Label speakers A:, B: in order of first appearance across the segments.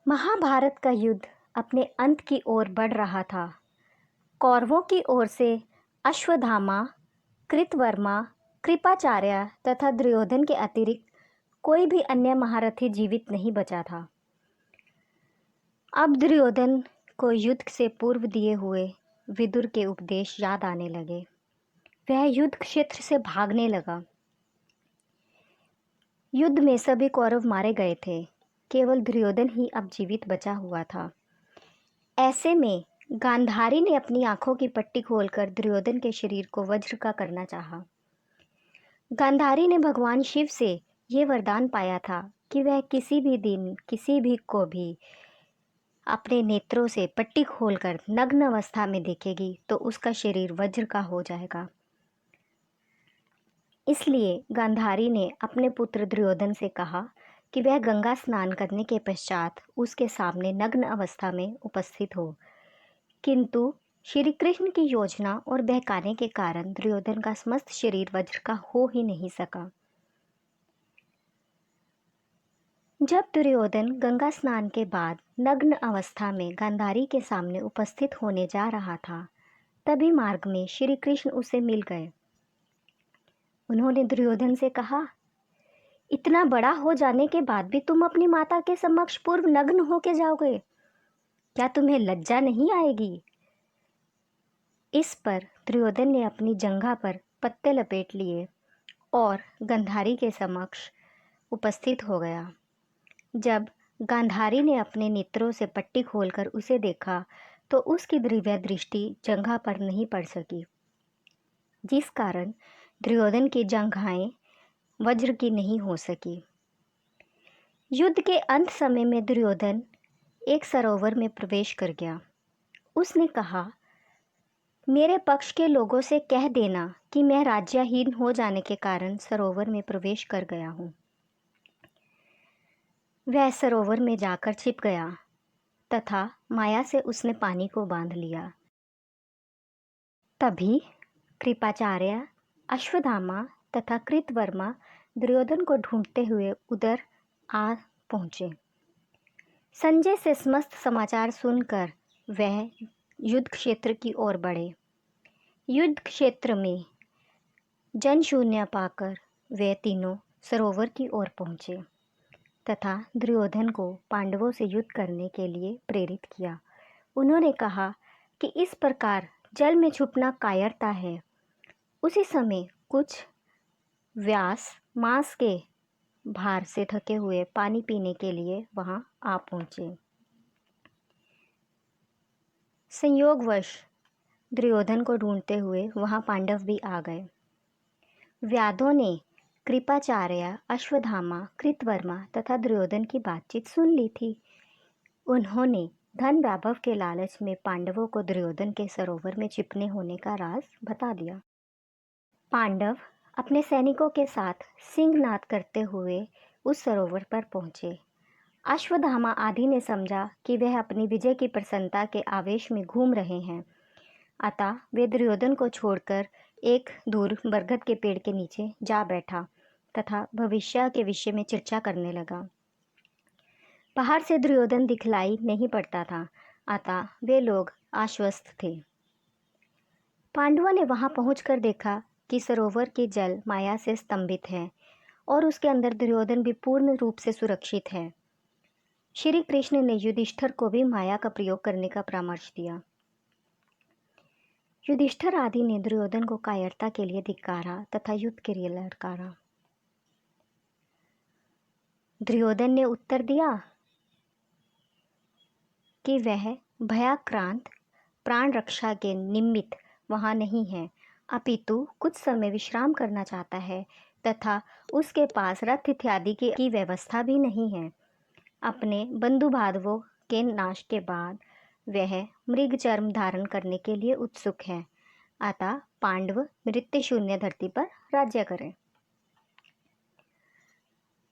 A: महाभारत का युद्ध अपने अंत की ओर बढ़ रहा था। कौरवों की ओर से अश्वत्थामा, कृतवर्मा, कृपाचार्य तथा दुर्योधन के अतिरिक्त कोई भी अन्य महारथी जीवित नहीं बचा था। अब दुर्योधन को युद्ध से पूर्व दिए हुए विदुर के उपदेश याद आने लगे। वह युद्ध क्षेत्र से भागने लगा। युद्ध में सभी कौरव मारे गए थे, केवल दुर्योधन ही अब जीवित बचा हुआ था। ऐसे में गांधारी ने अपनी आंखों की पट्टी खोलकर दुर्योधन के शरीर को वज्र का करना चाहा। गांधारी ने भगवान शिव से ये वरदान पाया था कि वह किसी भी दिन किसी भी को भी अपने नेत्रों से पट्टी खोलकर नग्न अवस्था में देखेगी तो उसका शरीर वज्र का हो जाएगा। इसलिए गांधारी ने अपने पुत्र दुर्योधन से कहा कि वह गंगा स्नान करने के पश्चात उसके सामने नग्न अवस्था में उपस्थित हो, किंतु श्री कृष्ण की योजना और बहकाने के कारण दुर्योधन का समस्त शरीर वज्र का हो ही नहीं सका। जब दुर्योधन गंगा स्नान के बाद नग्न अवस्था में गांधारी के सामने उपस्थित होने जा रहा था, तभी मार्ग में श्री कृष्ण उसे मिल गए। उन्होंने दुर्योधन से कहा, इतना बड़ा हो जाने के बाद भी तुम अपनी माता के समक्ष पूर्व नग्न होके जाओगे, क्या तुम्हें लज्जा नहीं आएगी? इस पर दुर्योधन ने अपनी जंघा पर पत्ते लपेट लिए और गांधारी के समक्ष उपस्थित हो गया। जब गांधारी ने अपने नेत्रों से पट्टी खोलकर उसे देखा तो उसकी दिव्य दृष्टि जंघा पर नहीं पड़ सकी, जिस कारण दुर्योधन की जंघाएं वज्र की नहीं हो सकी। युद्ध के अंत समय में दुर्योधन एक सरोवर में प्रवेश कर गया। उसने कहा, मेरे पक्ष के लोगों से कह देना कि मैं राज्यहीन हो जाने के कारण सरोवर में प्रवेश कर गया हूँ। वह सरोवर में जाकर छिप गया तथा माया से उसने पानी को बांध लिया। तभी कृपाचार्य, अश्वत्थामा तथा कृतवर्मा दुर्योधन को ढूंढते हुए उधर आ पहुँचे। संजय से समस्त समाचार सुनकर वह युद्ध क्षेत्र की ओर बढ़े। युद्ध क्षेत्र में जनशून्य पाकर वे तीनों सरोवर की ओर पहुँचे तथा दुर्योधन को पांडवों से युद्ध करने के लिए प्रेरित किया। उन्होंने कहा कि इस प्रकार जल में छुपना कायरता है। उसी समय कुछ व्यास मांस के भार से थके हुए पानी पीने के लिए वहां आ पहुँचे। संयोगवश दुर्योधन को ढूंढते हुए वहां पांडव भी आ गए। व्याधों ने कृपाचार्य, अश्वत्थामा, कृतवर्मा तथा दुर्योधन की बातचीत सुन ली थी। उन्होंने धन वैभव के लालच में पांडवों को दुर्योधन के सरोवर में छिपने होने का राज बता दिया। पांडव अपने सैनिकों के साथ सिंहनाद करते हुए उस सरोवर पर पहुंचे। अश्वत्थामा आदि ने समझा कि वह अपनी विजय की प्रसन्नता के आवेश में घूम रहे हैं, अतः वे दुर्योधन को छोड़कर एक दूर बरगद के पेड़ के नीचे जा बैठा तथा भविष्य के विषय में चर्चा करने लगा। बाहर से दुर्योधन दिखलाई नहीं पड़ता था, अतः वे लोग आश्वस्त थे। पांडवों ने वहां पहुंचकर देखा कि सरोवर के जल माया से स्तंभित है और उसके अंदर दुर्योधन भी पूर्ण रूप से सुरक्षित है। श्री कृष्ण ने युधिष्ठिर को भी माया का प्रयोग करने का परामर्श दिया। युधिष्ठिर आदि ने दुर्योधन को कायरता के लिए धिक्कारा तथा युद्ध के लिए ललकारा। दुर्योधन ने उत्तर दिया कि वह भयाक्रांत प्राण रक्षा के निमित्त वहां नहीं है, अपितु कुछ समय विश्राम करना चाहता है तथा उसके पास रथ इत्यादि की व्यवस्था भी नहीं है। अपने बंधु बांधवों के नाश के बाद वह मृग चर्म धारण करने के लिए उत्सुक है, अतः पांडव मृत्यु शून्य धरती पर राज्य करें।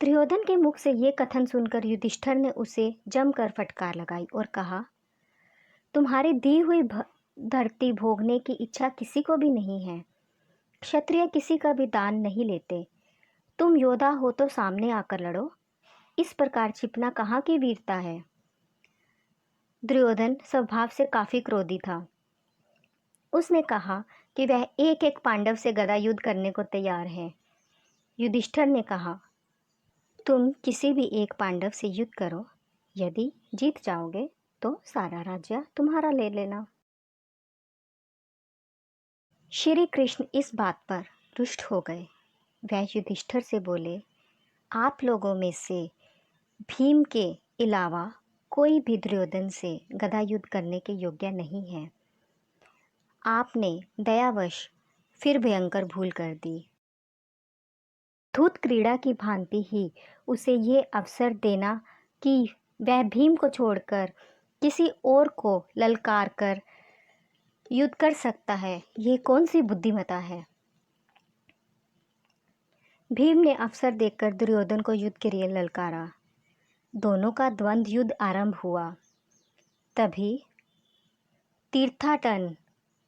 A: दुर्योधन के मुख से ये कथन सुनकर युधिष्ठिर ने उसे जमकर फटकार लगाई और कहा, तुम्हारी दी हुई धरती भोगने की इच्छा किसी को भी नहीं है। क्षत्रिय किसी का भी दान नहीं लेते। तुम योद्धा हो तो सामने आकर लड़ो। इस प्रकार छिपना कहाँ की वीरता है। दुर्योधन स्वभाव से काफ़ी क्रोधी था। उसने कहा कि वह एक एक पांडव से गदा युद्ध करने को तैयार है। युधिष्ठिर ने कहा, तुम किसी भी एक पांडव से युद्ध करो, यदि जीत जाओगे तो सारा राज्य तुम्हारा ले लेना। श्री कृष्ण इस बात पर रुष्ट हो गए। वह युधिष्ठिर से बोले, आप लोगों में से भीम के अलावा कोई भी दुर्योधन से गदा युद्ध करने के योग्य नहीं है। आपने दयावश फिर भयंकर भूल कर दी। धूत क्रीड़ा की भांति ही उसे ये अवसर देना कि वह भीम को छोड़कर किसी और को ललकार कर युद्ध कर सकता है, ये कौन सी बुद्धिमता है। भीम ने अवसर देखकर दुर्योधन को युद्ध के लिए ललकारा। दोनों का द्वंद्व युद्ध आरंभ हुआ। तभी तीर्थाटन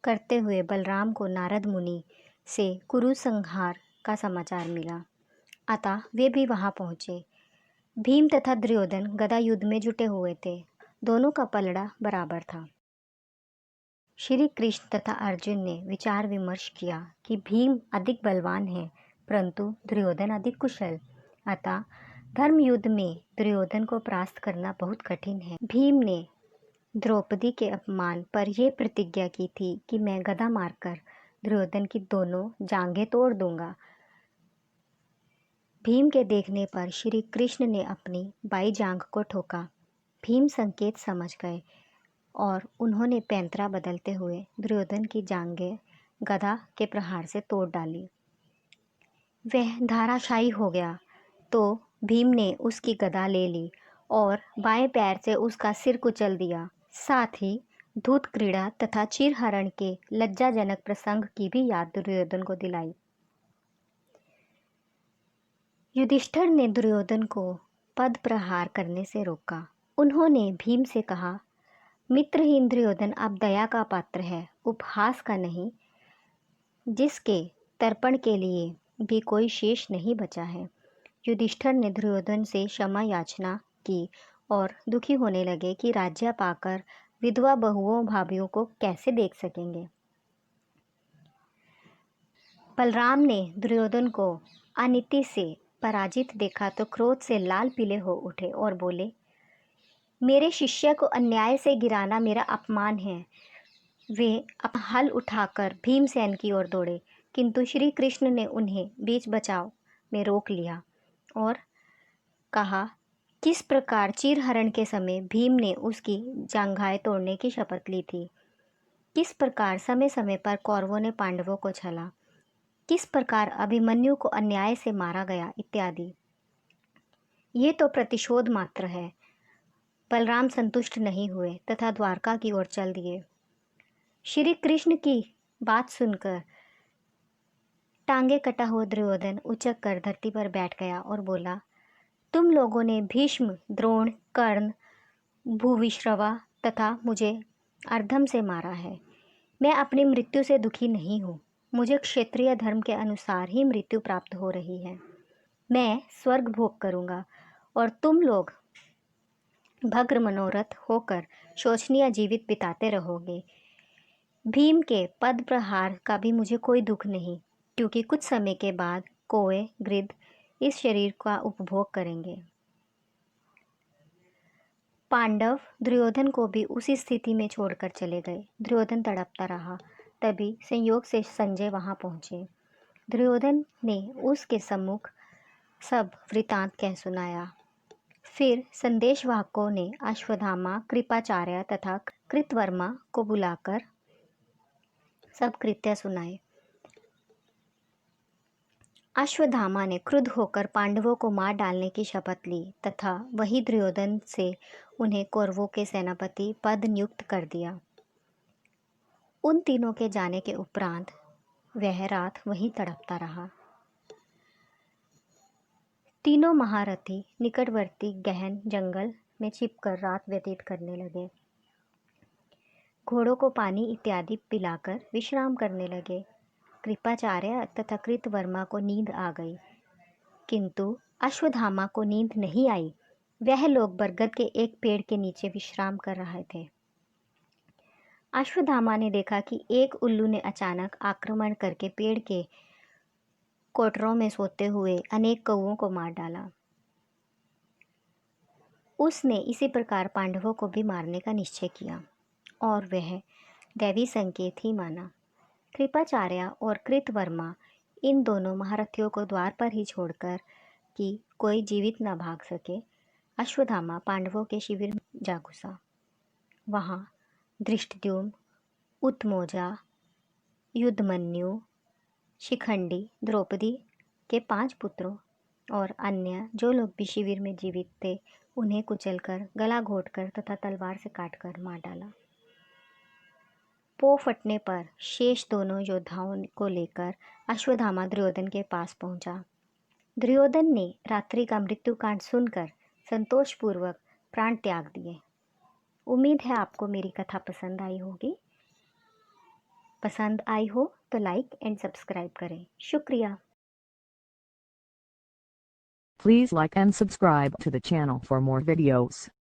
A: करते हुए बलराम को नारद मुनि से कुरु संहार का समाचार मिला, अतः वे भी वहां पहुंचे। भीम तथा दुर्योधन गदा युद्ध में जुटे हुए थे। दोनों का पलड़ा बराबर था। श्री कृष्ण तथा अर्जुन ने विचार विमर्श किया कि भीम अधिक बलवान है, परंतु दुर्योधन अधिक कुशल, अतः धर्म युद्ध में दुर्योधन को परास्त करना बहुत कठिन है। भीम ने द्रौपदी के अपमान पर यह प्रतिज्ञा की थी कि मैं गदा मारकर दुर्योधन की दोनों जांघें तोड़ दूंगा। भीम के देखने पर श्री कृष्ण ने अपनी बाई जांघ को ठोका। भीम संकेत समझ गए और उन्होंने पैंतरा बदलते हुए दुर्योधन की जांघें गदा के प्रहार से तोड़ डाली। वह धाराशायी हो गया तो भीम ने उसकी गदा ले ली और बाएं पैर से उसका सिर कुचल दिया। साथ ही धूत क्रीड़ा तथा चीरहरण के लज्जाजनक प्रसंग की भी याद दुर्योधन को दिलाई। युधिष्ठिर ने दुर्योधन को पद प्रहार करने से रोका। उन्होंने भीम से कहा, मित्रहीन दुर्योधन अब दया का पात्र है, उपहास का नहीं, जिसके तर्पण के लिए भी कोई शेष नहीं बचा है। युधिष्ठिर ने दुर्योधन से क्षमा याचना की और दुखी होने लगे कि राज्य पाकर विधवा बहुओं भाभियों को कैसे देख सकेंगे। बलराम ने दुर्योधन को अनीति से पराजित देखा तो क्रोध से लाल पीले हो उठे और बोले, मेरे शिष्य को अन्याय से गिराना मेरा अपमान है। वे अपना हल उठाकर भीमसेन की ओर दौड़े, किंतु श्री कृष्ण ने उन्हें बीच बचाव में रोक लिया और कहा, किस प्रकार चीरहरण के समय भीम ने उसकी जांघाएं तोड़ने की शपथ ली थी, किस प्रकार समय समय पर कौरवों ने पांडवों को छला, किस प्रकार अभिमन्यु को अन्याय से मारा गया इत्यादि। ये तो प्रतिशोध मात्र है। बलराम संतुष्ट नहीं हुए तथा द्वारका की ओर चल दिए। श्री कृष्ण की बात सुनकर टांगे कटा हुआ दुर्योधन उचक कर धरती पर बैठ गया और बोला, तुम लोगों ने भीष्म, द्रोण, कर्ण, भूविश्रवा तथा मुझे अर्धम से मारा है। मैं अपनी मृत्यु से दुखी नहीं हूँ। मुझे क्षत्रिय धर्म के अनुसार ही मृत्यु प्राप्त हो रही है। मैं स्वर्ग भोग करूँगा और तुम लोग भग्र मनोरथ होकर शोचनीय जीवित बिताते रहोगे। भीम के पद प्रहार का भी मुझे कोई दुख नहीं, क्योंकि कुछ समय के बाद कौवे, गिद्ध इस शरीर का उपभोग करेंगे। पांडव दुर्योधन को भी उसी स्थिति में छोड़कर चले गए। दुर्योधन तड़पता रहा। तभी संयोग से संजय वहां पहुंचे। दुर्योधन ने उसके सम्मुख सब वृतांत कह सुनाया। फिर संदेशवाहकों ने अश्वत्थामा, कृपाचार्य तथा कृतवर्मा को बुलाकर सब कृत्य सुनाए। अश्वत्थामा ने क्रुद्ध होकर पांडवों को मार डालने की शपथ ली तथा वही दुर्योधन से उन्हें कौरवों के सेनापति पद नियुक्त कर दिया। उन तीनों के जाने के उपरांत वह रात वहीं तड़पता रहा। तीनों महारथी निकटवर्ती गहन जंगल में छिपकर रात व्यतीत करने लगे। घोड़ों को पानी इत्यादि पिलाकर विश्राम करने लगे। कृपाचार्य तथा कृतवर्मा को नींद आ गई, किंतु अश्वत्थामा को नींद नहीं आई। वह लोग बरगद के एक पेड़ के नीचे विश्राम कर रहे थे। अश्वत्थामा ने देखा कि एक उल्लू ने अचानक आक्रमण करके पेड़ के कोटरों में सोते हुए अनेक कौओं को मार डाला। उसने इसी प्रकार पांडवों को भी मारने का निश्चय किया और वह दैवी संकेत ही माना। कृपाचार्य और कृतवर्मा इन दोनों महारथियों को द्वार पर ही छोड़कर कि कोई जीवित न भाग सके, अश्वत्थामा पांडवों के शिविर में जा घुसा। वहाँ धृष्टद्युम्न, उत्मोजा, युद्धमन्यु, शिखंडी, द्रौपदी के 5 पुत्रों और अन्य जो लोग भी शिविर में जीवित थे उन्हें कुचलकर, गला घोंटकर तथा तलवार से काटकर मार डाला। पो फटने पर शेष दोनों योद्धाओं को लेकर अश्वत्थामा दुर्योधन के पास पहुंचा। दुर्योधन ने रात्रि का मृत्युकांड सुनकर संतोषपूर्वक प्राण त्याग दिए। उम्मीद है आपको मेरी कथा पसंद आई होगी। पसंद आई हो तो लाइक एंड सब्सक्राइब करें। शुक्रिया।
B: Please like and subscribe to the channel for more videos.